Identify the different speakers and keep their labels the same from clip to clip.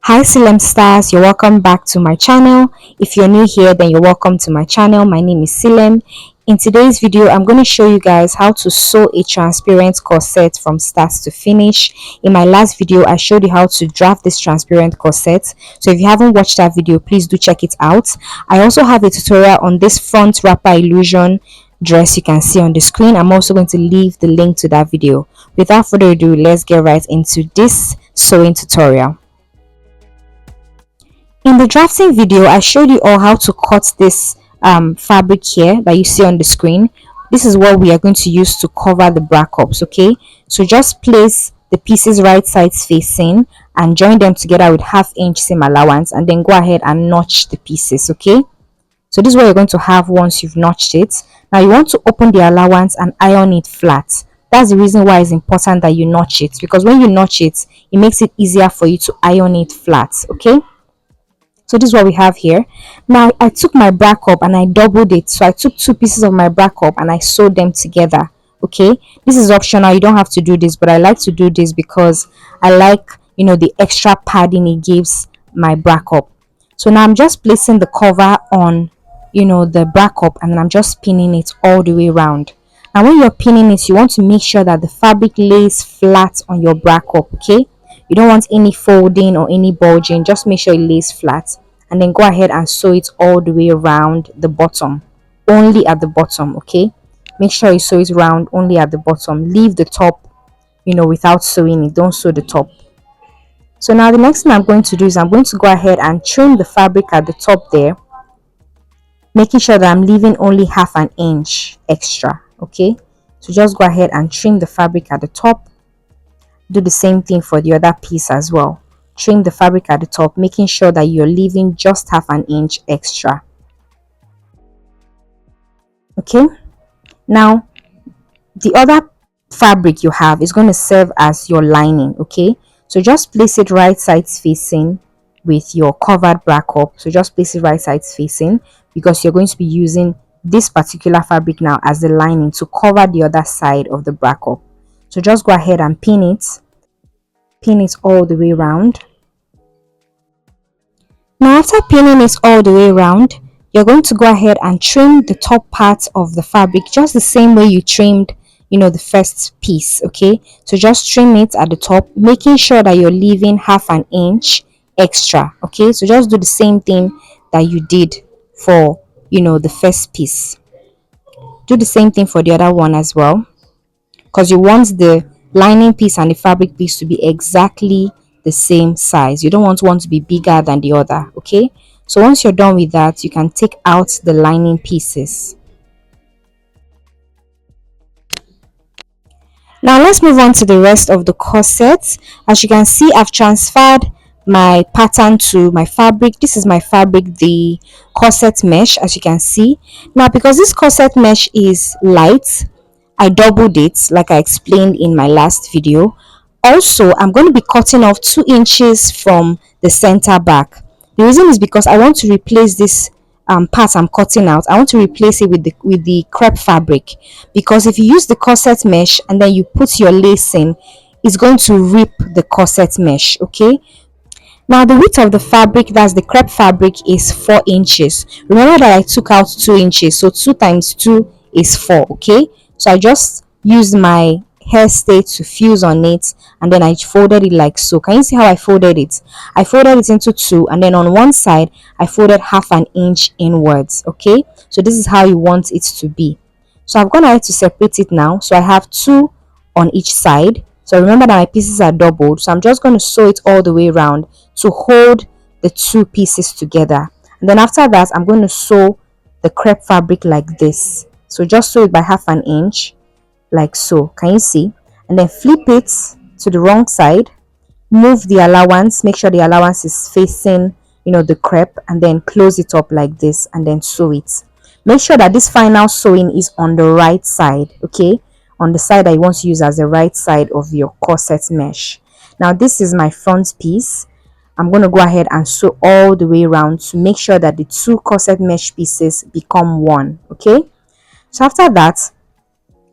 Speaker 1: Hi Silem stars, you're welcome back to my channel. If you're new here, then you're welcome to my channel. My name is Silem. In today's video, I'm going to show you guys how to sew a transparent corset from start to finish. In my last video, I showed you how to draft this transparent corset. So if you haven't watched that video, please do check it out. I also have a tutorial on this front wrapper illusion dress you can see on the screen. I'm also going to leave the link to that video. Without further ado, let's get right into this sewing tutorial. In the drafting video, I showed you all how to cut this fabric here that you see on the screen. This is what we are going to use to cover the bra cups, okay? So just place the pieces right sides facing and join them together with 1/2 inch seam allowance, and then go ahead and notch the pieces, okay? So this is what you're going to have once you've notched it. Now you want to open the allowance and iron it flat. That's the reason why it's important that you notch it, because when you notch it, it makes it easier for you to iron it flat, okay? So this is what we have here. Now I took my bra cup and I doubled it. So I took 2 pieces of my bra cup and I sewed them together. Okay, this is optional, you don't have to do this, but I like to do this because I like, the extra padding it gives my bra cup. So now I'm just placing the cover on, the bra cup, and then I'm just pinning it all the way around. Now when you're pinning it, you want to make sure that the fabric lays flat on your bra cup, okay? You don't want any folding or any bulging. Just make sure it lays flat, and then go ahead and sew it all the way around the bottom, only at the bottom, okay? Make sure you sew it round only at the bottom. Leave the top, without sewing it. Don't sew the top. So now the next thing I'm going to do is I'm going to go ahead and trim the fabric at the top there, making sure that I'm leaving only 1/2 inch extra, okay? So just go ahead and trim the fabric at the top. Do the same thing for the other piece as well. Trim the fabric at the top, making sure that you're leaving just 1/2 inch extra. Okay, now the other fabric you have is going to serve as your lining, okay? So just place it right sides facing with your covered bra cup. So just place it right sides facing, because you're going to be using this particular fabric now as the lining to cover the other side of the bra cup. So just go ahead and pin it all the way around. Now after pinning it all the way around, you're going to go ahead and trim the top part of the fabric just the same way you trimmed, the first piece, okay? So just trim it at the top, making sure that you're leaving 1/2 inch extra, okay? So just do the same thing that you did for, the first piece. Do the same thing for the other one as well, because you want the lining piece and the fabric piece to be exactly the same size. You don't want one to be bigger than the other, okay? So once you're done with that, you can take out the lining pieces. Now let's move on to the rest of the corset. As you can see, I've transferred my pattern to my fabric. This is my fabric, the corset mesh, as you can see. Now because this corset mesh is light, I doubled it like I explained in my last video. Also, I'm going to be cutting off 2 inches from the center back. The reason is because I want to replace this part I'm cutting out. I want to replace it with the crepe fabric, because if you use the corset mesh and then you put your lace in, it's going to rip the corset mesh, okay? Now the width of the fabric, that's the crepe fabric, is 4 inches. Remember that I took out 2 inches, so 2 times 2 is 4, okay? So I just used my hair stay to fuse on it, and then I folded it like so. Can you see how I folded it? I folded it into 2, and then on one side I folded 1/2 inch inwards, okay? So this is how you want it to be. So I've gone ahead to separate it now. So I have 2 on each side. So remember that my pieces are doubled, so I'm just going to sew it all the way around to hold the 2 pieces together. And then after that, I'm going to sew the crepe fabric like this. So just sew it by 1/2 inch like so. Can you see? And then flip it to the wrong side, move the allowance, make sure the allowance is facing the crepe, and then close it up like this, and then sew it. Make sure that this final sewing is on the right side, okay? On the side that you want to use as the right side of your corset mesh. Now this is my front piece. I'm going to go ahead and sew all the way around to make sure that the 2 corset mesh pieces become one, okay? So after that,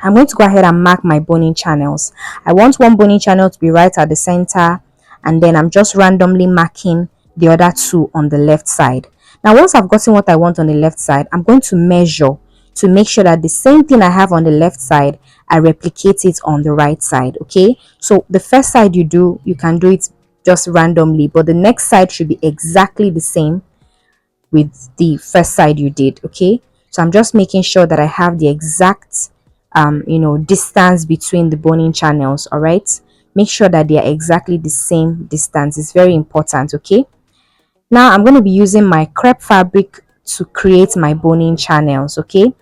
Speaker 1: I'm going to go ahead and mark my boning channels. I want one boning channel to be right at the center, and then I'm just randomly marking the other two on the left side. Now once I've gotten what I want on the left side, I'm going to measure to make sure that the same thing I have on the left side, I replicate it on the right side. Okay, so the first side you do, you can do it just randomly, but the next side should be exactly the same with the first side you did. Okay, so I'm just making sure that I have the exact distance between the boning channels. All right, make sure that they are exactly the same distance. It's very important. Okay, now I'm going to be using my crepe fabric to create my boning channels. Okay,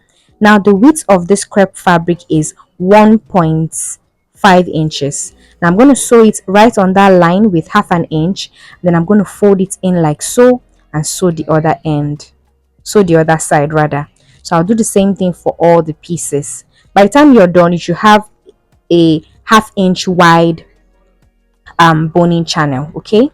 Speaker 1: now the width of this crepe fabric is 1.5 inches. Now I'm going to sew it right on that line with half an inch. Then I'm going to fold it in like so, and sew the other end, sew the other side rather. So I'll do the same thing for all the pieces. By the time you're done, you should have a half-inch wide boning channel. Okay,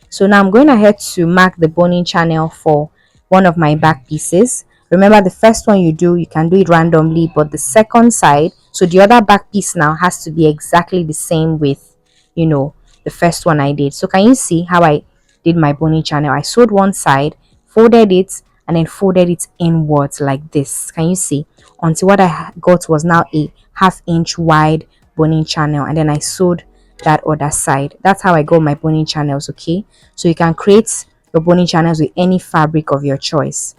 Speaker 1: so now I'm going ahead to mark the boning channel for one of my back pieces. Remember, the first one you do, you can do it randomly, but the second side, so the other back piece now has to be exactly the same with the first one I did. So can you see how I did my boning channel? I sewed one side, folded it, and then folded it inwards like this. Can you see? Until what I got was now a half-inch wide boning channel, and then I sewed that other side. That's how I got my boning channels. Okay, so you can create your boning channels with any fabric of your choice.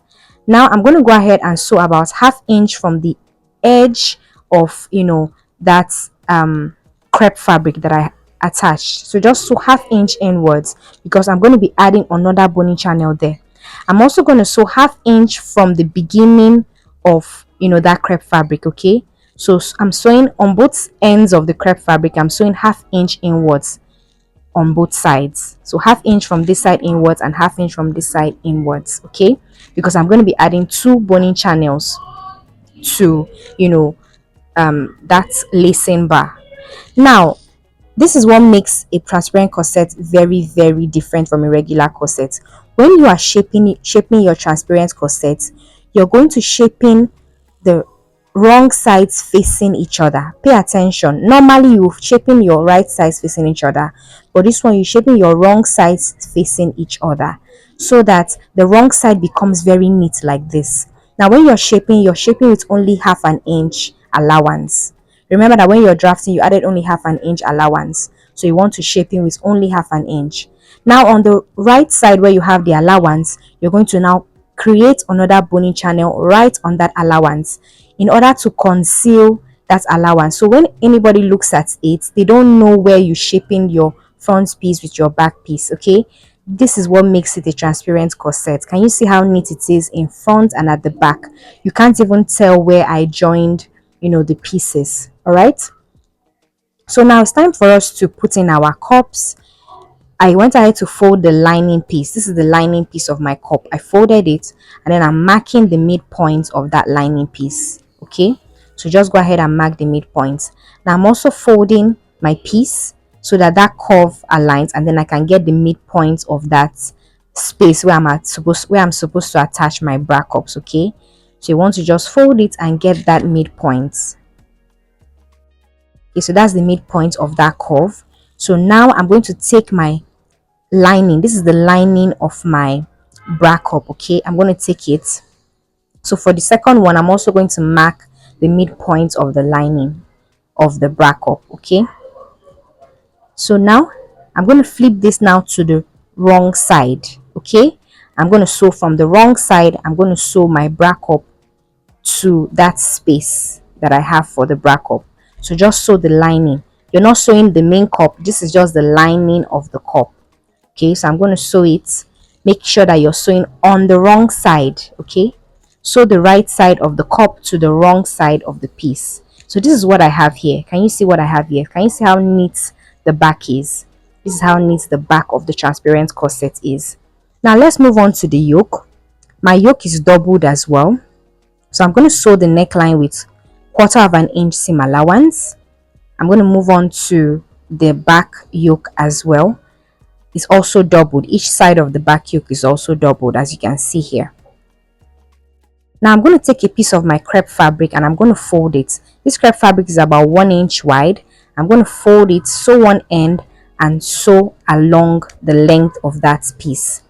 Speaker 1: Now I'm going to go ahead and sew about half-inch from the edge of that crepe fabric that I attached. So just sew half-inch inwards, because I'm going to be adding another boning channel there. I'm also going to sew half-inch from the beginning of that crepe fabric. Okay, so I'm sewing on both ends of the crepe fabric. I'm sewing half-inch inwards on both sides. So half-inch from this side inwards and half-inch from this side inwards. Okay, because I'm going to be adding two boning channels to that lacing bar. Now this is what makes a transparent corset very, very different from a regular corset. When you are shaping your transparent corset, you're going to shaping the wrong sides facing each other. Pay attention. Normally you're shaping your right sides facing each other, but this one you're shaping your wrong sides facing each other, so that the wrong side becomes very neat like this. Now when you're shaping with only half an inch allowance. Remember that when you're drafting, you added only half an inch allowance, so you want to shape in with only half an inch. Now on the right side where you have the allowance, you're going to now create another boning channel right on that allowance in order to conceal that allowance. So when anybody looks at it, they don't know where you're shaping your front piece with your back piece. Okay, this is what makes it a transparent corset. Can you see how neat it is in front and at the back? You can't even tell where I joined the pieces. All right, so now it's time for us to put in our cups. I went ahead to fold the lining piece. This is the lining piece of my cup. I folded it, and then I'm marking the midpoint of that lining piece. Okay, so just go ahead and mark the midpoint. Now I'm also folding my piece so that that curve aligns, and then I can get the midpoint of that space where I'm supposed to attach my bra cups. Okay, so you want to just fold it and get that midpoint. Okay, so that's the midpoint of that curve. So now I'm going to take my lining. This is the lining of my bra cup. Okay, I'm going to take it. So for the second one, I'm also going to mark the midpoint of the lining of the bra cup. Okay, so now I'm going to flip this now to the wrong side. Okay, I'm going to sew from the wrong side. I'm going to sew my bra cup to that space that I have for the bra cup. So just sew the lining. You're not sewing the main cup. This is just the lining of the cup. Okay, so I'm going to sew it. Make sure that you're sewing on the wrong side. Okay, sew the right side of the cup to the wrong side of the piece. So this is what I have here. Can you see what I have here? Can you see how neat the back is? This is how neat the back of the transparent corset is. Now let's move on to the yoke. My yoke is doubled as well. So I'm going to sew the neckline with 1/4 of an inch seam allowance. I'm going to move on to the back yoke as well. It's also doubled. Each side of the back yoke is also doubled, as you can see here. Now I'm going to take a piece of my crepe fabric and I'm going to fold it. This crepe fabric is about 1 inch wide. I'm going to fold it, sew one end, and sew along the length of that piece.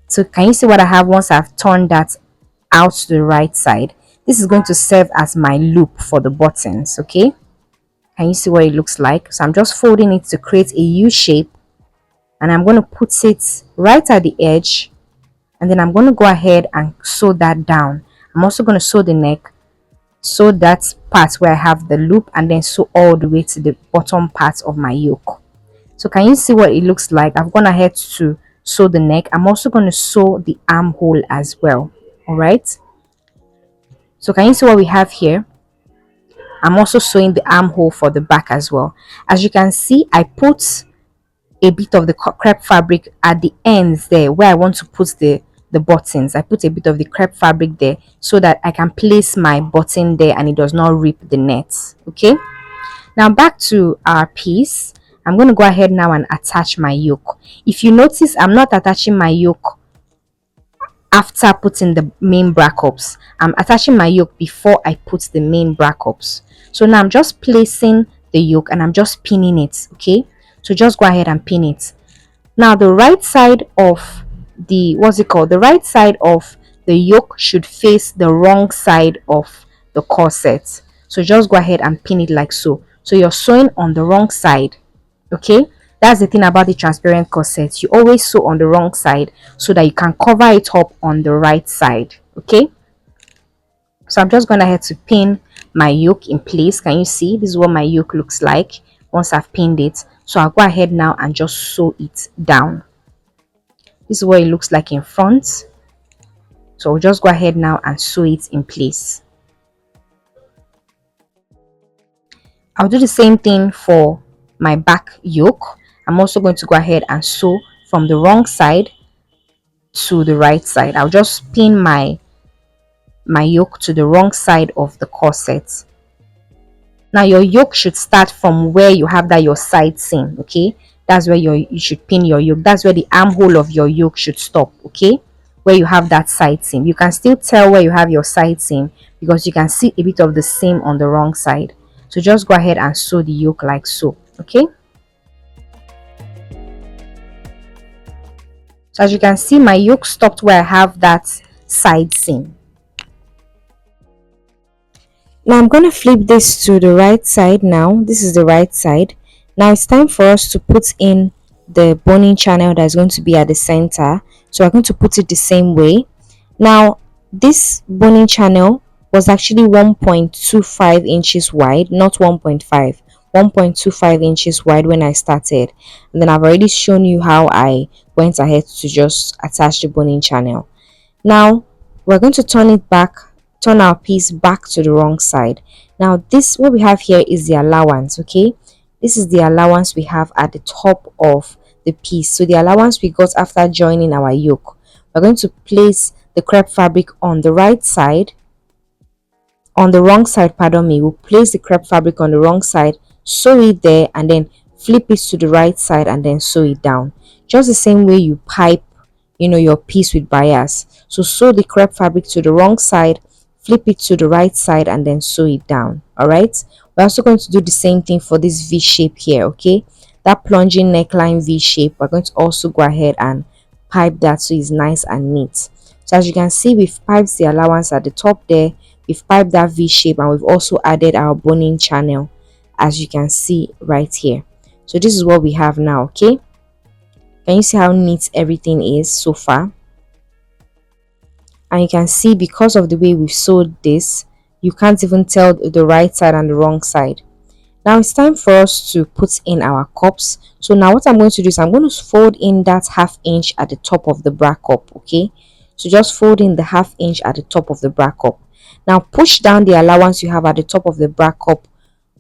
Speaker 1: So can you see what I have once I've turned that out to the right side? This is going to serve as my loop for the buttons. Okay, can you see what it looks like? So I'm just folding it to create a U shape, and I'm going to put it right at the edge, and then I'm going to go ahead and sew that down. I'm also going to sew the neck, sew that part where I have the loop, and then sew all the way to the bottom part of my yoke. So can you see what it looks like? I've gone ahead to sew the neck. I'm also going to sew the armhole as well. All right, so can you see what we have here? I'm also sewing the armhole for the back as well. As you can see, I put a bit of the crepe fabric at the ends there where I want to put the buttons. I put a bit of the crepe fabric there so that I can place my button there and it does not rip the net. Okay, now back to our piece. I'm going to go ahead now and attach my yoke. If you notice, I'm not attaching my yoke after putting the main bra cups. I'm attaching my yoke before I put the main bra cups. So now I'm just placing the yoke and I'm just pinning it. Okay, so just go ahead and pin it. Now the right side of the the right side of the yoke should face the wrong side of the corset. So just go ahead and pin it like so. So you're sewing on the wrong side. Okay, that's the thing about the transparent corset. You always sew on the wrong side so that you can cover it up on the right side. Okay, so I'm just going ahead to pin my yoke in place. Can you see? This is what my yoke looks like once I've pinned it. So I'll go ahead now and just sew it down. This is what it looks like in front. So I'll just go ahead now and sew it in place. I'll do the same thing for my back yoke. I'm also going to go ahead and sew from the wrong side to the right side. I'll just pin my yoke to the wrong side of the corset. Now your yoke should start from where you have that your side seam. Okay, that's where you should pin your yoke. That's where the armhole of your yoke should stop. Okay, where you have that side seam. You can still tell where you have your side seam because you can see a bit of the seam on the wrong side. So just go ahead and sew the yoke like so. Okay, so as you can see, my yoke stopped where I have that side seam. Now I'm going to flip this to the right side. Now this is the right side. Now it's time for us to put in the boning channel that's going to be at the center. So we're going to put it the same way. Now this boning channel was actually 1.25 inches wide, not 1.5, 1.25 inches wide when I started. And then I've already shown you how I went ahead to just attach the boning channel. Now we're going to turn our piece back to the wrong side. Now this, what we have here is the allowance. Okay, this is the allowance we have at the top of the piece. So the allowance we got after joining our yoke. We're going to place the crepe fabric on the right side, on the wrong side, pardon me. We'll place the crepe fabric on the wrong side, sew it there, and then flip it to the right side and then sew it down, just the same way you pipe your piece with bias. So sew the crepe fabric to the wrong side, flip it to the right side, and then sew it down. All right, we're also going to do the same thing for this V shape here. Okay, that plunging neckline V shape, we're going to also go ahead and pipe that so it's nice and neat. So as you can see, we've piped the allowance at the top there, we've piped that V shape, and we've also added our boning channel, as you can see right here. So this is what we have now. Okay, can you see how neat everything is so far? And you can see, because of the way we've sewed this, you can't even tell the right side and the wrong side. Now it's time for us to put in our cups. So now what I'm going to do is I'm going to fold in that 1/2 inch at the top of the bra cup. Okay, so just fold in the 1/2 inch at the top of the bra cup. Now push down the allowance you have at the top of the bra cup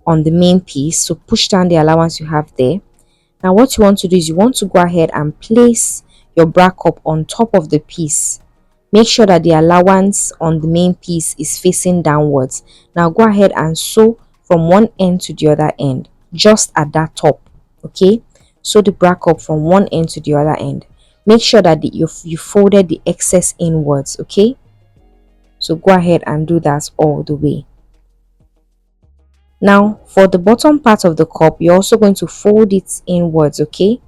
Speaker 1: on the main piece. So push down the allowance you have there. Now what you want to do is you want to go ahead and place your bra cup on top of the piece. Make sure that the allowance on the main piece is facing downwards. Now go ahead and sew from one end to the other end, just at that top. Okay, sew the bra cup from one end to the other end. Make sure that you folded the excess inwards. Okay, so go ahead and do that all the way. Now for the bottom part of the cup, you're also going to fold it inwards. Okay,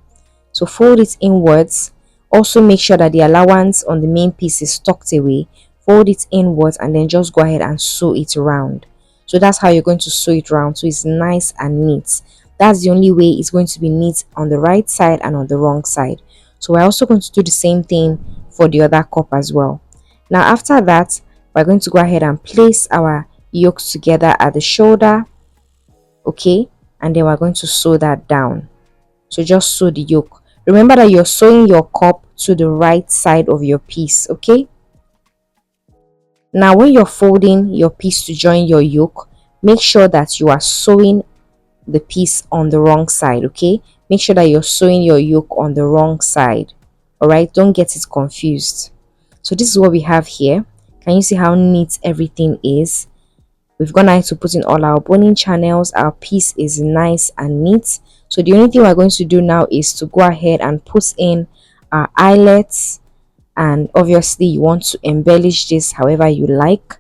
Speaker 1: so fold it inwards. Also make sure that the allowance on the main piece is tucked away. Fold it inwards and then just go ahead and sew it round. So that's how you're going to sew it round, so it's nice and neat. That's the only way it's going to be neat on the right side and on the wrong side. So we're also going to do the same thing for the other cup as well. Now after that, we're going to go ahead and place our yokes together at the shoulder. Okay, and then we're going to sew that down. So just sew the yoke. Remember that you're sewing your cup to the right side of your piece. Okay, now when you're folding your piece to join your yoke, make sure that you are sewing the piece on the wrong side. Okay, make sure that you're sewing your yoke on the wrong side. All right, don't get it confused. So this is what we have here. Can you see how neat everything is? We've gone ahead to put in all our boning channels. Our piece is nice and neat. So the only thing we're going to do now is to go ahead and put in our eyelets, and obviously you want to embellish this however you like.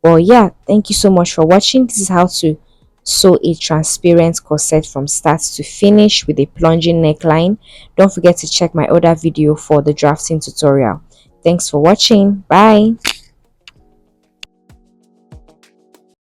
Speaker 1: Well, yeah, thank you so much for watching. This is how to sew a transparent corset from start to finish with a plunging neckline. Don't forget to check my other video for the drafting tutorial. Thanks for watching. Bye.